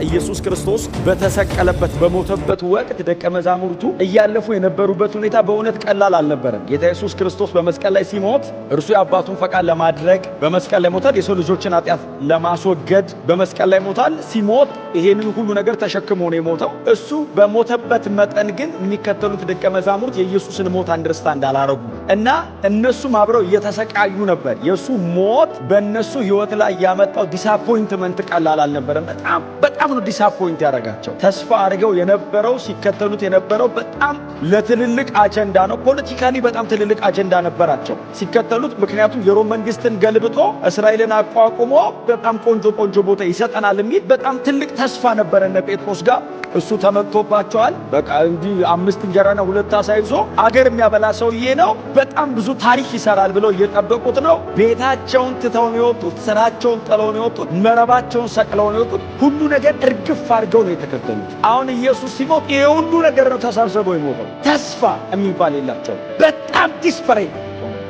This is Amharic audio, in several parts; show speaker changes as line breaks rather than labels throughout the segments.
ኢየሱስ ክርስቶስ በተሰቀለበት በሞተበት ወቅት ደቀ መዛሙርቱ እያለፉ የነበሩበት ሁኔታ በእውነት ቀላል አልነበረም። ጌታ ኢየሱስ ክርስቶስ በመስቀል ላይ ሲሞት እርሱ የአባቱን ፈቃድ ለማድረግ በመስቀል ላይ ሞታል። የሰው ልጆችን ኃጢአት ለማስወገድ በመስቀል ላይ ሞታል። ሲሞት ይሄንን ሁሉ ነገር ተሸክሞ ነው የሞተው። እሱ በሞተበት መጠን ግን የሚከተሉት ደቀ መዛሙርት የኢየሱስን ሞት አንደርስታንድ አላረጉ እና እነሱም አብረው እየተሰቃዩ ነበር። የእሱ ሞት በእነሱ ህይወት ላይ ያመጣው ዲስአፖይንትመንት ቀላል አልነበረም። በጣም ነው ዲስአፖይንት ያደረጋቸው። ተስፋ አድርገው የነበረው ሲከተሉት የነበረው በጣም ለትልልቅ አጀንዳ ነው። ፖለቲካሊ በጣም ትልልቅ አጀንዳ ነበራቸው ሲከተሉት። ምክንያቱም የሮም መንግስትን ገልብጦ እስራኤልን አቋቁሞ በጣም ቆንጆ ቦታ ይሰጠናል የሚል በጣም ትልቅ ተስፋ ነበረ እነ ጴጥሮስ ጋር። እሱ ተመቶባቸዋል። በቃ እንዲህ 5 እንጀራና 2 ዓሣ ይዞ አገር የሚያበላ ሰውዬ ነው። በጣም ብዙ ታሪክ ይሰራል ብለው እየጠበቁት ነው። ቤታቸውን ትተው ነው የወጡት። ስራቸውን ጥለው ነው የወጡት። መረባቸውን ሰቅለው ነው የወጡት። ሁሉ ነገር እርግፍ አድርገው ነው የተከተሉት። አሁን ኢየሱስ ሲሞት ይሄ ሁሉ ነገር ነው ተሳስበው የሞተው። ተስፋ የሚባል የላቸው። በጣም ዲስፐሬት፣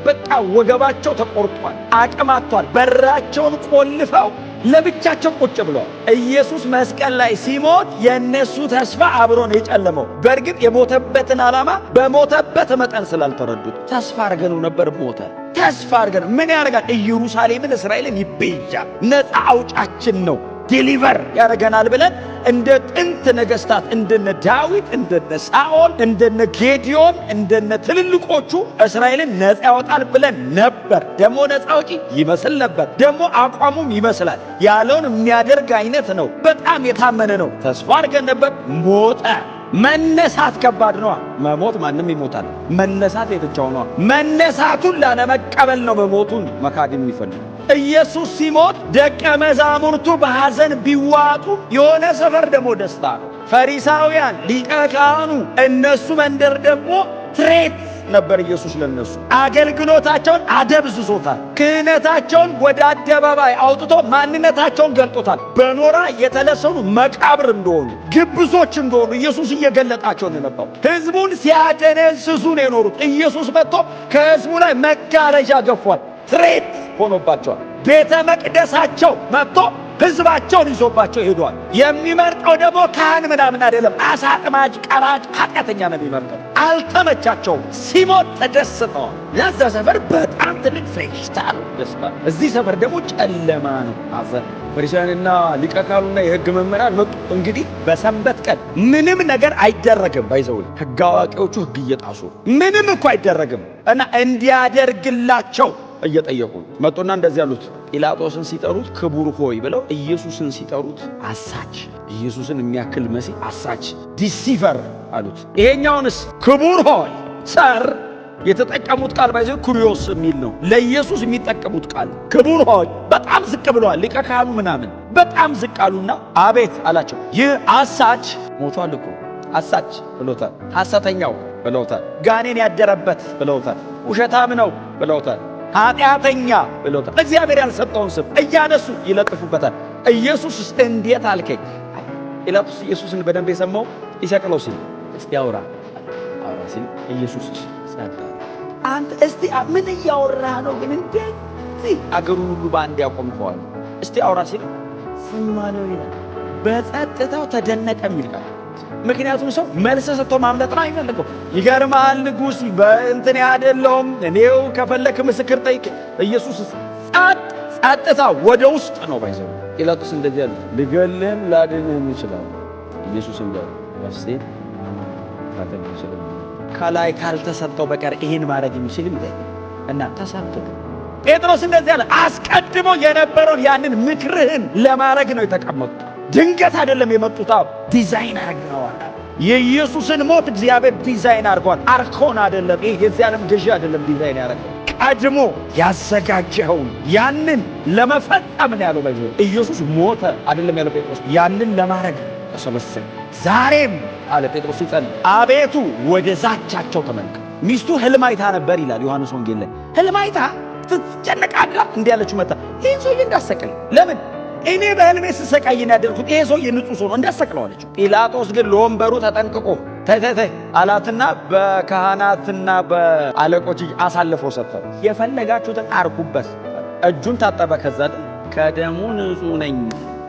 በቃ ወገባቸው ተቆርጧል፣ አቅም አጥቷል። በራቸውን ቆልፈው ለብቻቸው ቁጭ ብለዋል። ኢየሱስ መስቀል ላይ ሲሞት የነሱ ተስፋ አብሮ ነው የጨለመው። በእርግጥ የሞተበትን ዓላማ በሞተበት መጠን ስላልተረዱት ተስፋ አድርገነው ነበር። ሞተ። ተስፋ አድርገነው ምን ያደርጋል? ኢየሩሳሌምን እስራኤልን ይቤዣል፣ ነፃ አውጫችን ነው፣ ዴሊቨር ያደርገናል ብለን እንደ ጥንት ነገስታት እንደነ ዳዊት፣ እንደነ ሳኦል፣ እንደነ ጌዲዮን፣ እንደነ ትልልቆቹ እስራኤልን ነፃ ያወጣል ብለን ነበር። ደግሞ ነፃ አውጪ ይመስል ነበር። ደግሞ አቋሙም ይመስላል ያለውን የሚያደርግ አይነት ነው። በጣም የታመነ ነው። ተስፋ አድርገን ነበር። ሞተ። መነሳት ከባድ ነው። መሞት ማንም ይሞታል። መነሳት የብቻው ነው። መነሳቱን ላለመቀበል ነው መሞቱን መካድ የሚፈልግ። ኢየሱስ ሲሞት ደቀ መዛሙርቱ በሐዘን ቢዋጡ የሆነ ሰፈር ደግሞ ደስታ ነው። ፈሪሳውያን፣ ሊቀ ካህኑ፣ እነሱ መንደር ደግሞ ትሬት ነበር ኢየሱስ ለነሱ። አገልግሎታቸውን አደብዝዞታል። ክህነታቸውን ወደ አደባባይ አውጥቶ ማንነታቸውን ገልጦታል። በኖራ የተለሰኑ መቃብር እንደሆኑ፣ ግብዞች እንደሆኑ ኢየሱስ እየገለጣቸው ነው የነበረው። ሕዝቡን ሲያደነዝዙ ነው የኖሩት። ኢየሱስ መጥቶ ከሕዝቡ ላይ መጋረጃ ገፏል። ትሬት ሆኖባቸዋል። ቤተ መቅደሳቸው መጥቶ ሕዝባቸውን ይዞባቸው ሄዷል። የሚመርጠው ደግሞ ካህን ምናምን አይደለም፣ አሳ አጥማጅ፣ ቀራጭ፣ ኃጢአተኛ ነው የሚመርጠው። አልተመቻቸውም። ሲሞት ተደስተዋል። ለዛ ሰፈር በጣም ትልቅ ፌሽታ ነው፣ ደስታ። እዚህ ሰፈር ደግሞ ጨለማ ነው፣ ሐዘን። ፈሪሳውያንና ሊቀ ካህኑና የሕግ መምህራን መጡ። እንግዲህ በሰንበት ቀን ምንም ነገር አይደረግም። ባይዘው ሕግ አዋቂዎቹ ሕግ እየጣሱ ምንም እኮ አይደረግም እና እንዲያደርግላቸው እየጠየቁ መጡና እንደዚህ አሉት። ጲላጦስን ሲጠሩት ክቡር ሆይ ብለው፣ ኢየሱስን ሲጠሩት አሳች፣ ኢየሱስን የሚያክል መሲህ አሳች፣ ዲሲቨር አሉት። ይሄኛውንስ ክቡር ሆይ ሰር የተጠቀሙት ቃል ባይዘው ኩሪዮስ የሚል ነው። ለኢየሱስ የሚጠቀሙት ቃል ክቡር ሆይ በጣም ዝቅ ብለዋል። ሊቀ ካህኑ ምናምን በጣም ዝቅ አሉና አቤት አላቸው። ይህ አሳች ሞቷል እኮ አሳች ብለውታል። ሐሰተኛው ብለውታል። ጋኔን ያደረበት ብለውታል። ውሸታም ነው ብለውታል። ኃጢአተኛ ብለውታል። እግዚአብሔር ያልሰጠውን ስም እያነሱ ይለጥፉበታል። ኢየሱስስ እንዴት አልከኝ? ጲላጦስ ኢየሱስን በደንብ የሰማው ይሰቅለው ሲል እስቲ አውራ ሲል ኢየሱስ ጸጥ። አንተ እስቲ ምን እያወራህ ነው ግን? እንደዚህ አገሩን ሁሉ በአንድ ያቆምከዋል። እስቲ አውራ ሲል ዝም አለው ይላል። በጸጥታው ተደነቀ የሚል ቃል። ምክንያቱም ሰው መልስ ሰጥቶ ማምለጥ ነው አይፈልገው። ይገርማል። ንጉሥ በእንትን አይደለም፣ እኔው ከፈለክ ምስክር ጠይቅ። ኢየሱስ ጸጥታ ወደ ውስጥ ነው ባይዘው። ጲላጦስ እንደዚህ ያለ ልገልህም ላድንህም ይችላል። ኢየሱስ እንዳለ ወስቴን ታተም ይችላል። ከላይ ካልተሰጠው በቀር ይሄን ማድረግ የሚችል እና ተሰጥቶ ጴጥሮስ እንደዚህ ያለ አስቀድሞ የነበረውን ያንን ምክርህን ለማድረግ ነው የተቀመጡት። ድንገት አይደለም የመጡት። ዲዛይን አድርገዋል። የኢየሱስን ሞት እግዚአብሔር ዲዛይን አድርጓል። አርኮን አይደለም፣ ይሄ የዚህ ዓለም ገዢ አይደለም ዲዛይን ያደረገው። ቀድሞ ያዘጋጀውን ያንን ለመፈጸም ነው ያለው። በዚህ ኢየሱስ ሞተ አይደለም ያለው ጴጥሮስ፣ ያንን ለማድረግ ተሰበሰበ። ዛሬም አለ ጴጥሮስ ሲጸልይ አቤቱ ወደ ዛቻቸው ተመልከት። ሚስቱ ህልም አይታ ነበር ይላል ዮሐንስ ወንጌል ላይ። ህልም አይታ ትጨነቃለች። እንዲህ ያለችው መጣ ይህን ሰውዬ እንዳሰቀል ለምን እኔ በህልሜ ስሰቃይና ያደርኩት ይሄ ሰው የንጹህ ሰው ነው እንዳሰቅለዋለች። ጲላጦስ ግን ለወንበሩ ተጠንቅቆ ተይ አላትና በካህናትና በአለቆች አሳልፈው ሰጠው። የፈለጋችሁትን አርኩበት። እጁን ታጠበ። ከዛ ከደሙ ንጹህ ነኝ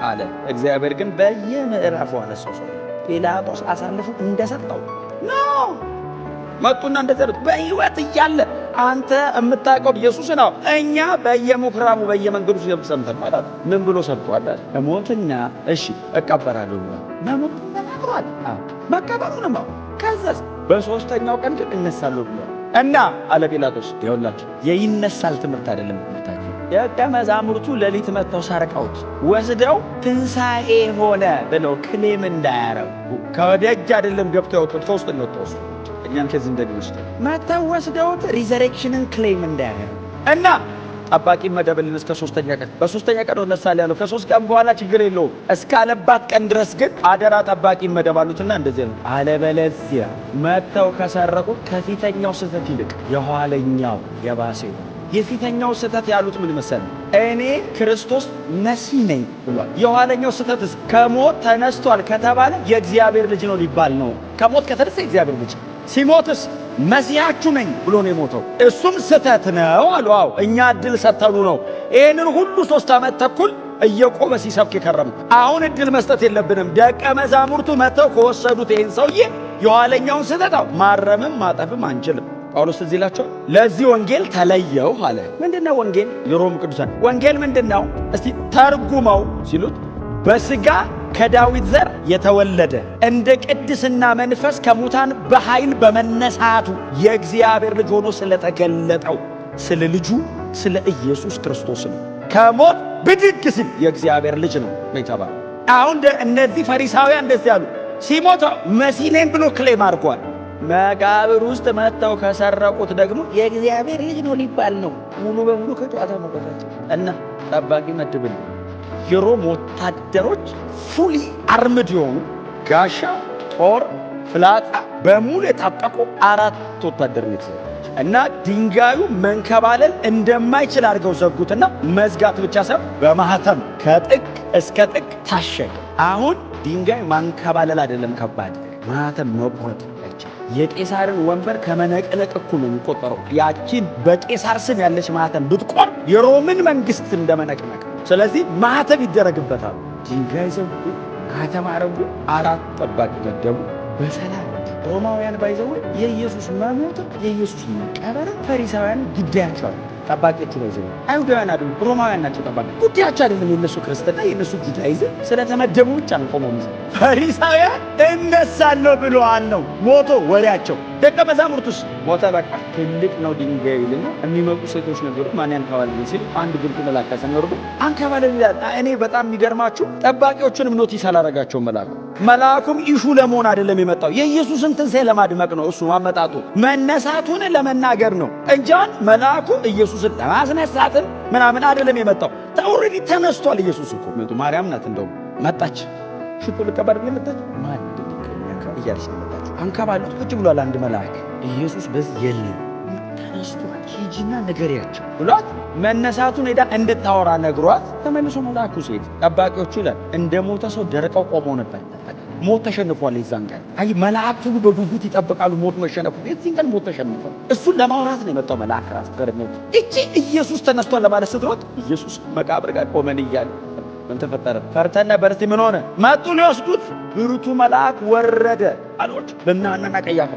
አለ። እግዚአብሔር ግን በየምዕራፉ አነሳው። ጲላጦስ አሳልፎ እንደሰጠው ነው። መጡና እንደዘሩት በሕይወት እያለ አንተ የምታውቀው ኢየሱስ ነው። እኛ በየምኩራቡ በየመንገዱ ሰምተን ማለት ምን ብሎ ሰብኳል? እሞትና እሺ እቀበራለሁ ብሏል። መሞት ተናግሯል። መቀበሩንም ከዛስ በሶስተኛው ቀን ግን እነሳለሁ ብሏል። እና አለ ጲላጦስ ይኸውላችሁ የይነሳል ትምህርት አይደለም ትምህርታችሁ። ደቀ መዛሙርቱ ሌሊት መጥተው ሰርቀውት ወስደው ትንሣኤ ሆነ ብለው ክሌም እንዳያረጉ ከወደጅ አይደለም ገብተው ያወጡት ከውስጥ ነው ተወሱ። እኛም ከዚህ እንደግስት መጥተው ወስደውት ሪዘሬክሽንን ክሌም እንዳያረጉ እና ጠባቂ መደብልን እስከ ሶስተኛ ቀን በሶስተኛ ቀን ወነሳል ያለው ከሶስት ቀን በኋላ ችግር የለውም እስካለባት ቀን ድረስ ግን አደራ ጠባቂ መደባሉትና እንደዚህ ነው። አለበለዚያ መጥተው ከሰረቁት ከፊተኛው ስህተት ይልቅ የኋለኛው የባሰ ነው። የፊተኛው ስህተት ያሉት ምን መሰለ? እኔ ክርስቶስ መሲህ ነኝ ብሏል። የኋለኛው ስህተትስ ከሞት ተነስቷል ከተባለ የእግዚአብሔር ልጅ ነው ሊባል ነው። ከሞት ከተነሳ የእግዚአብሔር ልጅ ሲሞትስ መሲያችሁ ነኝ ብሎ ነው የሞተው። እሱም ስህተት ነው አሉ። አዎ እኛ እድል ሰጥተኑ ነው ይህንን ሁሉ 3 ዓመት ተኩል እየቆመ ሲሰብክ የከረመ። አሁን እድል መስጠት የለብንም። ደቀ መዛሙርቱ መጥተው ከወሰዱት ይህን ሰውዬ የኋለኛውን ስህተት ማረምም ማጠፍም አንችልም። ጳውሎስ እዚህ ይላቸው ለዚህ ወንጌል ተለየው አለ። ምንድነው ወንጌል? የሮም ቅዱሳን ወንጌል ምንድነው እስቲ ተርጉመው ሲሉት በስጋ ከዳዊት ዘር የተወለደ እንደ ቅድስና መንፈስ ከሙታን በኃይል በመነሳቱ የእግዚአብሔር ልጅ ሆኖ ስለተገለጠው ስለ ልጁ ስለ ኢየሱስ ክርስቶስ ነው። ከሞት ብድግ ሲል የእግዚአብሔር ልጅ ነው የተባለው። አሁን እነዚህ ፈሪሳውያን እንደዚህ ያሉ ሲሞት መሲህ ነኝ ብሎ ክሌም አድርጓል። መቃብር ውስጥ መጥተው ከሰረቁት ደግሞ የእግዚአብሔር ልጅ ነው ሊባል ነው። ሙሉ በሙሉ ከጨዋታ መቆጣት እና ጠባቂ መድብል የሮም ወታደሮች ፉሊ አርምድ የሆኑ ጋሻ፣ ጦር፣ ፍላጻ በሙሉ የታጠቁ 4 ወታደር ነው እና ድንጋዩ መንከባለል እንደማይችል አድርገው ዘጉትና መዝጋት ብቻ ሳይሆን በማህተም ከጥግ እስከ ጥግ ታሸገ። አሁን ድንጋይ ማንከባለል አይደለም ከባድ ማህተም መቁረጥ። የቄሳርን ወንበር ከመነቅነቅ እኩል ነው የሚቆጠረው። ያቺን በቄሳር ስም ያለች ማህተም ብትቆርጥ የሮምን መንግስት እንደመነቅነቅ። ስለዚህ ማህተም ይደረግበታል። ድንጋይ ዘጉ፣ ማህተም አረጉ፣ 4 ጠባቂ ገደሉ። በሰላም ሮማውያን ባይዘው የኢየሱስ መሞት የኢየሱስ መቀበር ፈሪሳውያን ጉዳያቸው ጠባቂዎቹ ባይዘው አይሁዳውያን አይደሉም፣ ሮማውያን ናቸው ጠባቂ። ጉዳያቸው አይደለም የነሱ ክርስትና የነሱ ጁዳይዝም ስለተመደቡ ብቻ ነው ቆመው። ፈሪሳውያን እነሳለሁ ብለዋል ነው ሞቶ ወሬያቸው። ደቀ መዛሙርቱስ ሞተ በቃ ትልቅ ነው ድንጋዩ ይልና የሚመጡ ሴቶች ነገሩ ማን ያንከባለል ሲል አንድ ግልጥ መላካ ሰነርዱ አንከባለል ይላል። እኔ በጣም የሚገርማችሁ ጠባቂዎቹንም ኖቲስ አላረጋቸው መልአኩም ኢሹ ለመሆን አይደለም የመጣው የኢየሱስን ትንሣኤ ለማድመቅ ነው። እሱ አመጣጡ መነሳቱን ለመናገር ነው እንጃን መልአኩ ኢየሱስን ለማስነሳትን ምናምን አይደለም የመጣው። ኦልሬዲ ተነስቷል ኢየሱስ እኮ ማርያም ናት እንደው መጣች ሽቶ ልቀበል መጣች ማን እያለች መጣች። አንከባሉት ቁጭ ብሏል አንድ መልአክ። ኢየሱስ በዚህ የለም ተነስቷል ሂጂና ንገሪያቸው ብሏት መነሳቱን ሄዳ እንድታወራ ነግሯት ተመልሶ መልአኩ ሴት ጠባቂዎቹ ይላል እንደ ሞተ ሰው ደርቀው ቆመው ነበር። ሞት ተሸንፏል። ይዛን ቀን አይ መላእክቱ በጉጉት ይጠብቃሉ ሞት መሸነፉ። የዚህን ቀን ሞት ተሸንፏል። እሱን ለማውራት ነው የመጣው መልአክ ራስ ገርሞ እቺ ኢየሱስ ተነስቷል ለማለት ስትሮጥ ኢየሱስ መቃብር ጋር ቆመን እያለ ምን ተፈጠረ? ፈርተና በርት ምን ሆነ? መጡ ሊወስዱት ብርቱ መልአክ ወረደ አሎች በእናንና ቀያፋ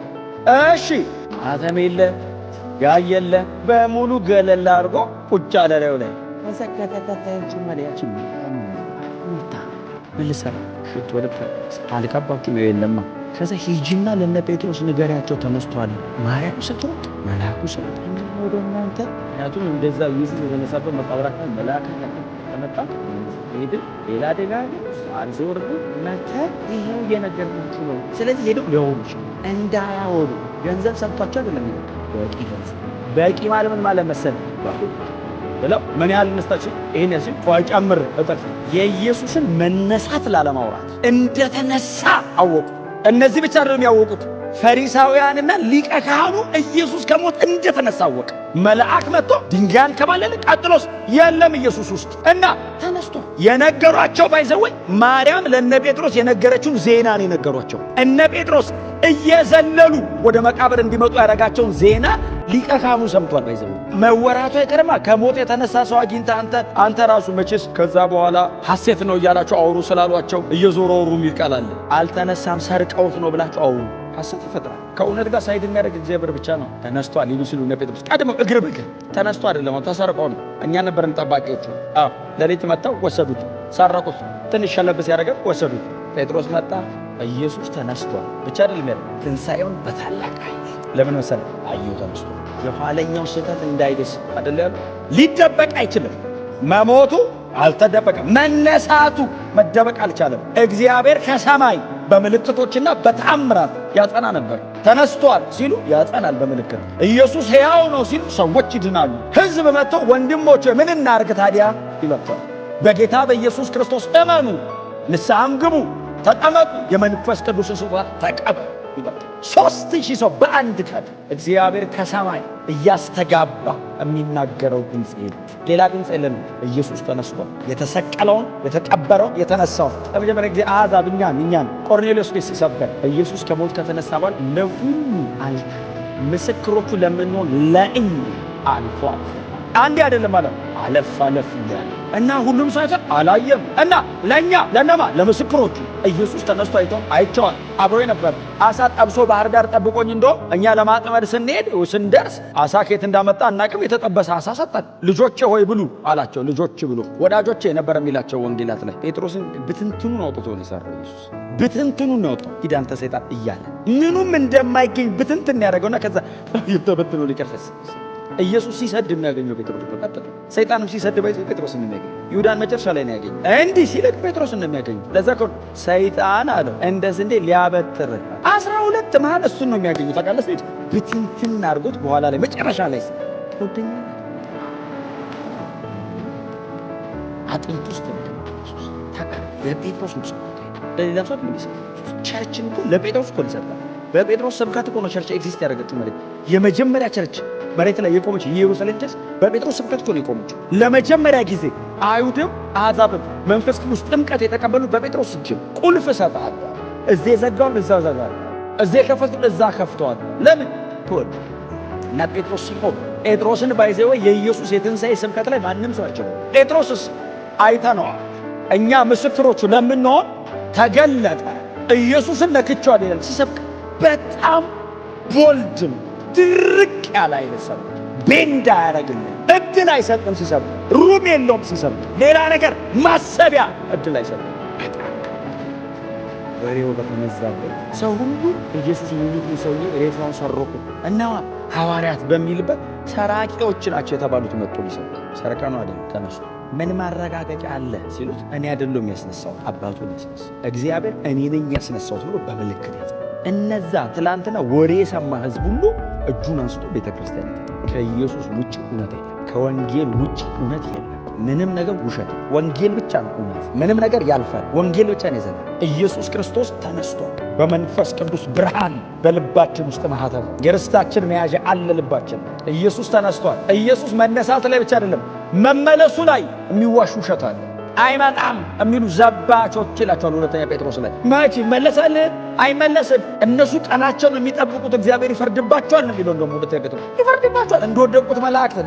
እሺ ማተም የለ ጋየለ በሙሉ ገለል አድርጎ ቁጭ አለ ላይ ተሰከተተተች መለያችን እንታ መልሰራ ሽቶ ወደፈ አልቀባችሁ ነው የለማ። ከዛ ሂጂና ለነ ጴጥሮስ ንገሪያቸው ተነስቷል። ማርያም ስትሮጥ መልአኩ ሰጠኝ ወደ እናንተ ያቱን እንደዛ ይዝ የተነሳበት መቃብራካ መልአክ ተመጣ ሄድ ሌላ ደጋግ አንዞርዱ መተ ይሄው የነገርኩት ነው። ስለዚህ ሄዶ ሊሆንሽ እንዳያወሩ ገንዘብ ሰጥቷቸው አይደለም በቂ ማለት ምን ማለት መሰለ ብለው ምን ያህል እንስታች ይሄን ያሲል ጨምር እጥፍ የኢየሱስን መነሳት ላለማውራት እንደተነሳ አወቁ። እነዚህ ብቻ አይደለም ያወቁት ፈሪሳውያንና ሊቀ ካህኑ ኢየሱስ ከሞት እንደተነሳ አወቀ። መልአክ መጥቶ ድንጋያን ከባለለ ቀጥሎስ የለም ኢየሱስ ውስጥ እና ተነስቶ የነገሯቸው ባይዘወይ ማርያም ለነ ጴጥሮስ የነገረችውን ዜና ነው የነገሯቸው። እነ ጴጥሮስ እየዘለሉ ወደ መቃብር እንዲመጡ ያደረጋቸውን ዜና ሊቀ ካህኑ ሰምቷል። ባይዘወይ መወራቱ አይቀርማ ከሞት የተነሳ ሰው አግኝታ አንተ ራሱ መቼስ ከዛ በኋላ ሐሴት ነው እያላቸው አውሩ ስላሏቸው እየዞሩ አውሩ ይልቃላል። አልተነሳም ሰርቀውት ነው ብላችሁ አውሩ። ሐሰት ይፈጥራል። ከእውነት ጋር ሳይድ የሚያደርግ እግዚአብሔር ብቻ ነው። ተነስቷል ይሉ ሲሉ እነ ጴጥሮስ ቀድመው እግር በእግር ተነስቶ አይደለም ተሰርቀው ነው። እኛ ነበርን ጠባቂዎቹ። ሌሊት መጣው ወሰዱት፣ ሰረቁት። ትንሽ ሸለብ ሲያደርገው ወሰዱት። ጴጥሮስ መጣ፣ ኢየሱስ ተነስቷል ብቻ አይደለም ያለው ትንሣኤውን በታላቅ ኃይል። ለምን መሰለህ? አየሁ ተነስቶ የኋለኛው ስህተት እንዳይደስ አይደል ያለው። ሊደበቅ አይችልም። መሞቱ አልተደበቀም፣ መነሳቱ መደበቅ አልቻለም። እግዚአብሔር ከሰማይ በምልክቶችና በተአምራት ያጸና ነበር። ተነስቷል ሲሉ ያጸናል በምልክት። ኢየሱስ ሕያው ነው ሲሉ ሰዎች ይድናሉ። ሕዝብ መጥቶ ወንድሞች ምን እናርግ ታዲያ ይላቸዋል። በጌታ በኢየሱስ ክርስቶስ እመኑ፣ ንስሐም ግቡ፣ ተጠመቁ፣ የመንፈስ ቅዱስን ስጦታ ተቀበሉ ይላል። 3000 ሰው በአንድ ቀን እግዚአብሔር ከሰማይ እያስተጋባ የሚናገረው ድምፅ የለም። ሌላ ድምፅ የለም። ኢየሱስ ተነስቷል። የተሰቀለውን፣ የተቀበረውን፣ የተነሳውን ለመጀመሪያ ጊዜ አሕዛብ እኛን ቆርኔሌዎስ ቤት ሲሰብከን ኢየሱስ ከሞት ከተነሳ በኋላ ለሁሉ ምስክሮቹ ለምንሆን ለእኛ አልፏል። አንዴ አይደለም ማለት አለፍ እያለ እና ሁሉም ሳይቀር አላየም እና ለነማ ለምስክሮቹ ኢየሱስ ተነስቶ አይተዋል። አብሮ ነበር። አሳ ጠብሶ ባህር ዳር ጠብቆኝ እኛ ለማጥመድ ስንደርስ አሳ ከየት እንዳመጣ አናቅም። የተጠበሰ አሳ ሰጠን። ልጆቼ ሆይ ብሉ አላቸው። ልጆች ብሉ ወዳጆቼ ነበር የሚላቸው ወንጌላት ላይ። ጴጥሮስን ብትንትኑን አውጥቶ ነው የሰራው ኢየሱስ። ብትንትኑን ነው ያወጣው። ሂድ አንተ ሰይጣን እያለ ምኑም እንደማይገኝ ብትንትን ያደረገውና ከዛ ይተበትኑ ሊቀርፈስ ኢየሱስ ሲሰድ የሚያገኘው ጴጥሮስ ተቀጥቶ፣ ሰይጣንም ሲሰድ ባይዘው ጴጥሮስ እንደሚያገኝ ይሁዳን መጨረሻ ላይ ነው ያገኘው። እንዲህ ሲለቅ ጴጥሮስ እንደሚያገኘው ለዛ እኮ ሰይጣን አለው እንደ ስንዴ ሊያበጥር 12 መሃል እሱን ነው የሚያገኘው። ታውቃለህ ሰይጣን ብትንትን አድርጎት በኋላ ላይ መጨረሻ ላይ ወደኛ አጥንት ውስጥ ኢየሱስ ታውቃለህ ለጴጥሮስ ነው ለሌላ ሰው ምን ይሰጣል? ቸርችን እኮ ለጴጥሮስ እኮ ይሰጣል። በጴጥሮስ ስብከት እኮ ነው ቸርች ኤግዚስት ያደረገችው። መሬት የመጀመሪያ ቸርች መሬት ላይ የቆመች የኢየሩሳሌም ቸርች በጴጥሮስ ስብከት እኮ ነው የቆመችው። ለመጀመሪያ ጊዜ አይሁድም አሕዛብም መንፈስ ቅዱስ ጥምቀት የተቀበሉት በጴጥሮስ እጅ። ቁልፍ ሰጣት። እዚህ የዘጋውን እዛ ዘጋል፣ እዚህ የከፈቱን እዛ ከፍተዋል። ለምን ቶል እና ጴጥሮስ ሲቆም ጴጥሮስን ባይዘው የኢየሱስ የትንሣኤ ስብከት ላይ ማንም ሰው አይችልም። ጴጥሮስስ አይተነዋል። እኛ ምስክሮቹ ለምንሆን ተገለጠ። ኢየሱስን ነክቼዋል ይላል ሲሰብክ በጣም ቦልድ ነው። ድርቅ ያለ አይነሳም። ቤንዳ ያደረግልን እድል አይሰጥም ሲሰብክ። ሩም የለውም ሲሰብክ። ሌላ ነገር ማሰቢያ እድል አይሰጥም። ወሬው በተነዛበት ሰው ሁሉ ኢየሱስ የሚሉትን ሰውዬ ሬሳውን ሰረቁ እና ሐዋርያት በሚልበት ሰራቂዎች ናቸው የተባሉት መጥቶ ሊሰብክ። ሰረቀ ነው አይደል? ተነሱ ምን ማረጋገጫ አለ ሲሉት እኔ አይደለም ያስነሳው አባቱ ነው ያስነሳው። እግዚአብሔር እኔ ነኝ ያስነሳው ብሎ በምልክት ያዘ። እነዛ ትላንትና ወሬ የሰማ ሕዝብ ሁሉ እጁን አንስቶ ቤተክርስቲያን ከኢየሱስ ውጭ እውነት የለም። ከወንጌል ውጭ እውነት የለም። ምንም ነገር ውሸት፣ ወንጌል ብቻ ነው እውነት። ምንም ነገር ያልፋል፣ ወንጌል ብቻ ነው የዘላለም። ኢየሱስ ክርስቶስ ተነስቷል። በመንፈስ ቅዱስ ብርሃን በልባችን ውስጥ ማህተም የርስታችን መያዣ አለ ልባችን። ኢየሱስ ተነስቷል። ኢየሱስ መነሳት ላይ ብቻ አይደለም መመለሱ ላይ የሚዋሹ ውሸት አለ። አይመጣም የሚሉ ዘባቾች ይላቸዋል። ሁለተኛ ጴጥሮስ ላይ መቼ ይመለሳል? አይመለስም። እነሱ ቀናቸውን የሚጠብቁት እግዚአብሔር ይፈርድባቸዋል ነው የሚለው። ደግሞ ሁለተኛ ጴጥሮስ ይፈርድባቸዋል፣ እንደወደቁት መላእክት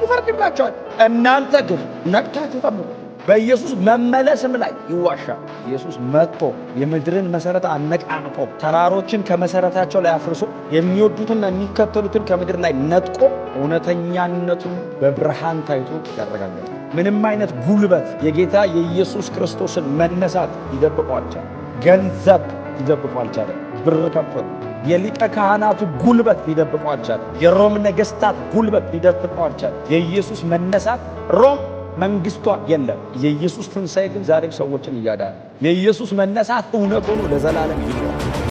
ይፈርድባቸዋል። እናንተ ግን ነቅታችሁ ጠብቁ። በኢየሱስ መመለስም ላይ ይዋሻል። ኢየሱስ መጥቶ የምድርን መሰረት አነቃንቆ ተራሮችን ከመሰረታቸው ላይ አፍርሶ የሚወዱትና የሚከተሉትን ከምድር ላይ ነጥቆ እውነተኛነቱን በብርሃን ታይቶ ያረጋግጣል። ምንም አይነት ጉልበት የጌታ የኢየሱስ ክርስቶስን መነሳት ይደብቀው አልቻለም። ገንዘብ ሊደብቀው አልቻለም። ብር ከፍሎ የሊቀ ካህናቱ ጉልበት ሊደብቀው አልቻለም። የሮም ነገስታት ጉልበት ሊደብቀው አልቻለም። የኢየሱስ መነሳት ሮም መንግስቷ የለም። የኢየሱስ ትንሣኤ ግን ዛሬም ሰዎችን እያዳነ የኢየሱስ መነሳት እውነት ሆኖ ለዘላለም ይኖራል።